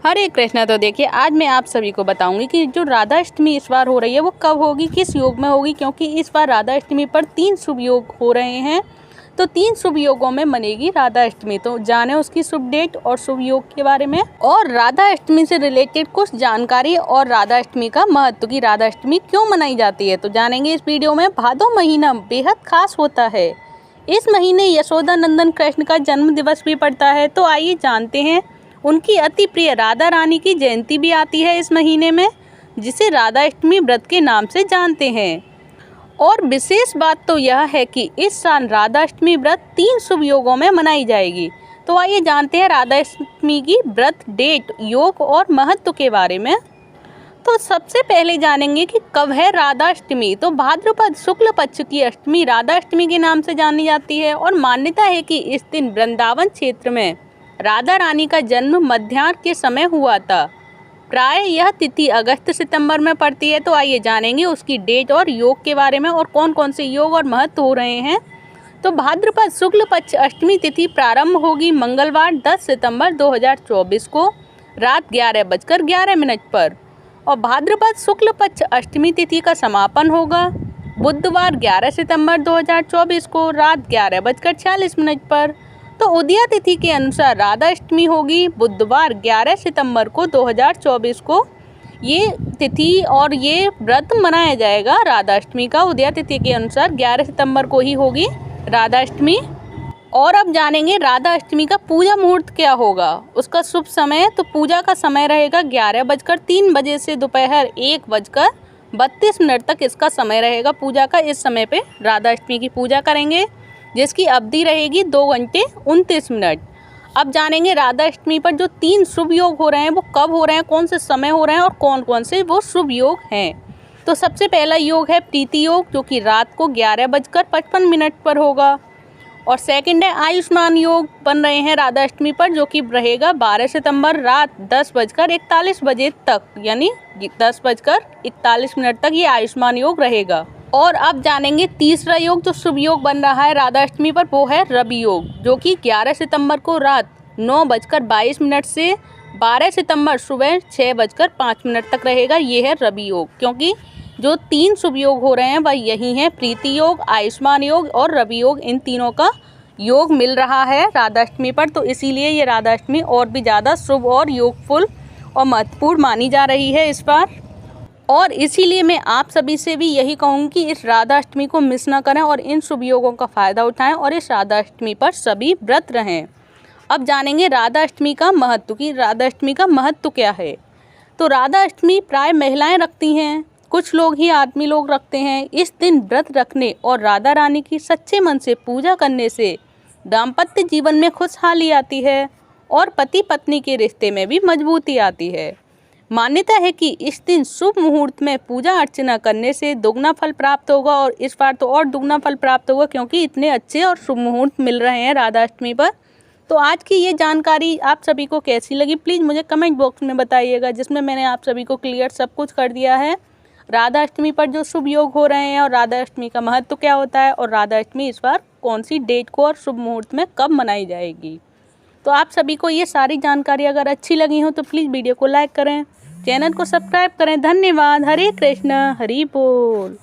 हरे कृष्णा। तो देखिए, आज मैं आप सभी को बताऊंगी कि जो राधा अष्टमी इस बार हो रही है वो कब होगी, किस योग में होगी, क्योंकि इस बार राधा अष्टमी पर 3 शुभ योग हो रहे हैं। तो 3 शुभ योगों में मनेगी राधा अष्टमी। तो जाने उसकी शुभ डेट और शुभ योग के बारे में, और राधा अष्टमी से रिलेटेड कुछ जानकारी और राधा अष्टमी का महत्व की राधा अष्टमी क्यों मनाई जाती है, तो जानेंगे इस वीडियो में। भादो महीना बेहद खास होता है। इस महीने यशोदा नंदन कृष्ण का जन्म दिवस भी पड़ता है। तो आइए जानते हैं। उनकी अति प्रिय राधा रानी की जयंती भी आती है इस महीने में, जिसे राधा अष्टमी व्रत के नाम से जानते हैं। और विशेष बात तो यह है कि इस साल राधा अष्टमी व्रत 3 शुभ योगों में मनाई जाएगी। तो आइए जानते हैं राधा अष्टमी की व्रत, डेट, योग और महत्व के बारे में। तो सबसे पहले जानेंगे कि कब है राधा अष्टमी। तो भाद्रपद शुक्ल पक्ष की अष्टमी राधा अष्टमी के नाम से जानी जाती है, और मान्यता है कि इस दिन वृंदावन क्षेत्र में राधा रानी का जन्म मध्याह्न के समय हुआ था। प्राय यह तिथि अगस्त सितंबर में पड़ती है। तो आइए जानेंगे उसकी डेट और योग के बारे में, और कौन कौन से योग और महत्व हो रहे हैं। तो भाद्रपद शुक्ल पक्ष अष्टमी तिथि प्रारंभ होगी मंगलवार 10 सितंबर 2024 को रात 11:11 पर, और भाद्रपद शुक्ल पक्ष अष्टमी तिथि का समापन होगा बुधवार 11 सितंबर 2024 को रात 11:46 पर। तो उदया तिथि के अनुसार राधा अष्टमी होगी बुधवार 11 सितंबर को 2024 को। ये तिथि और ये व्रत मनाया जाएगा राधा अष्टमी का। उदया तिथि के अनुसार 11 सितंबर को ही होगी राधा अष्टमी। और अब जानेंगे राधा अष्टमी का पूजा मुहूर्त क्या होगा, उसका शुभ समय। तो पूजा का समय रहेगा 11:03 बजे से दोपहर 1:32 तक इसका समय रहेगा पूजा का। इस समय पे राधा अष्टमी की पूजा करेंगे, जिसकी अवधि रहेगी 2 घंटे 29 मिनट। अब जानेंगे राधा अष्टमी पर जो 3 शुभ योग हो रहे हैं वो कब हो रहे हैं, कौन से समय हो रहे हैं और कौन कौन से वो शुभ योग हैं। तो सबसे पहला योग है प्रीति योग, जो कि रात को 11:55 पर होगा। और सेकंड है आयुष्मान योग बन रहे हैं राधा अष्टमी पर, जो कि रहेगा 12 सितंबर रात 10:41 बजे तक, यानी 10:41 तक ये आयुष्मान योग रहेगा। और अब जानेंगे तीसरा योग जो शुभ योग बन रहा है राधा अष्टमी पर, वो है रवि योग, जो कि 11 सितंबर को रात 9:22 से 12 सितंबर सुबह 6:05 तक रहेगा। ये है रवि योग। क्योंकि जो 3 शुभ योग हो रहे हैं वह यही हैं, प्रीति योग, आयुष्मान योग और रवि योग। इन तीनों का योग मिल रहा है राधा अष्टमी पर, तो इसीलिए ये राधा अष्टमी और भी ज़्यादा शुभ और योगफुल और महत्वपूर्ण मानी जा रही है इस बार। और इसीलिए मैं आप सभी से भी यही कहूँगी कि इस राधा अष्टमी को मिस ना करें और इन शुभ योगों का फ़ायदा उठाएं, और इस राधा अष्टमी पर सभी व्रत रहें। अब जानेंगे राधा अष्टमी का महत्व कि राधा अष्टमी का महत्व क्या है। तो राधा अष्टमी प्राय महिलाएं रखती हैं, कुछ लोग ही आदमी लोग रखते हैं। इस दिन व्रत रखने और राधा रानी की सच्चे मन से पूजा करने से दाम्पत्य जीवन में खुशहाली आती है और पति पत्नी के रिश्ते में भी मजबूती आती है। मान्यता है कि इस दिन शुभ मुहूर्त में पूजा अर्चना करने से दुगना फल प्राप्त होगा, और इस बार तो और दुगना फल प्राप्त होगा क्योंकि इतने अच्छे और शुभ मुहूर्त मिल रहे हैं राधा अष्टमी पर। तो आज की ये जानकारी आप सभी को कैसी लगी, प्लीज़ मुझे कमेंट बॉक्स में बताइएगा, जिसमें मैंने आप सभी को क्लियर सब कुछ कर दिया है। राधा अष्टमी पर जो शुभ योग हो रहे हैं और राधा अष्टमी का महत्व क्या होता है, और राधा अष्टमी इस बार कौन सी डेट को और शुभ मुहूर्त में कब मनाई जाएगी। तो आप सभी को ये सारी जानकारी अगर अच्छी लगी हो तो प्लीज़ वीडियो को लाइक करें, चैनल को सब्सक्राइब करें। धन्यवाद। हरे कृष्ण, हरि बोल।